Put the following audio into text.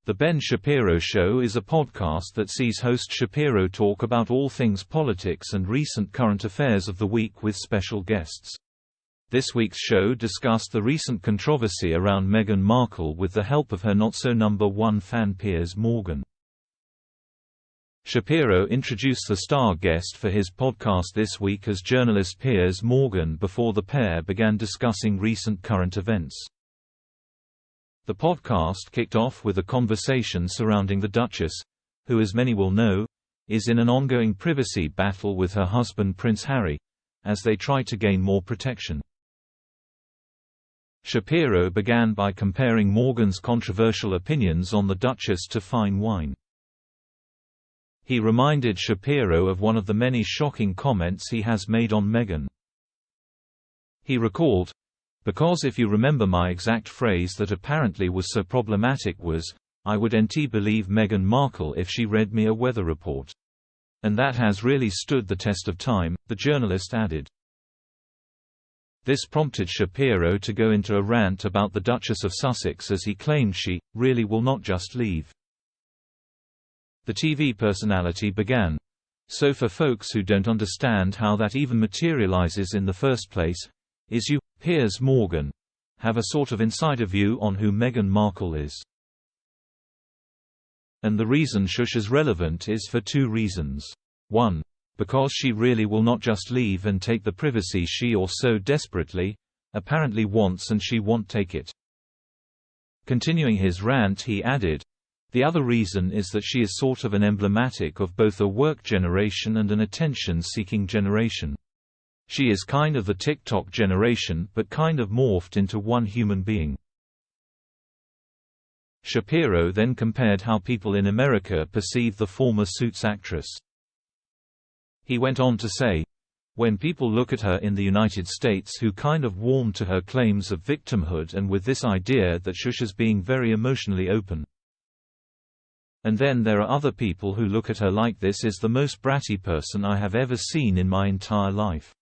The Ben Shapiro Show is a podcast that sees host Shapiro talk about all things politics and recent current affairs of the week with special guests. This week's show discussed the recent controversy around Meghan Markle with the help of her not-so-number one fan Piers Morgan. Shapiro introduced the star guest for his podcast this week as journalist Piers Morgan before the pair began discussing recent current events. The podcast kicked off with a conversation surrounding the Duchess, who, as many will know, is in an ongoing privacy battle with her husband Prince Harry, as they try to gain more protection. Shapiro began by comparing Morgan's controversial opinions on the Duchess to fine wine. He reminded Shapiro of one of the many shocking comments he has made on Meghan. He recalled, "Because if you remember my exact phrase that apparently was so problematic was, I would nt believe Meghan Markle if she read me a weather report. And that has really stood the test of time," the journalist added. This prompted Shapiro to go into a rant about the Duchess of Sussex as he claimed she, really will not just leave. The TV personality began, "So for folks who don't understand how that even materializes in the first place, is you, Piers Morgan, have a sort of insider view on who Meghan Markle is. And the reason shush is relevant is for two reasons. 1. Because she really will not just leave and take the privacy she or so desperately, apparently wants, and she won't take it." Continuing his rant, he added, "The other reason is that she is sort of an emblematic of both a work generation and an attention-seeking generation. She is kind of the TikTok generation but kind of morphed into one human being." Shapiro then compared how people in America perceive the former Suits actress. He went on to say, "When people look at her in the United States who kind of warm to her claims of victimhood and with this idea that shush is being very emotionally open. And then there are other people who look at her like this is the most bratty person I have ever seen in my entire life.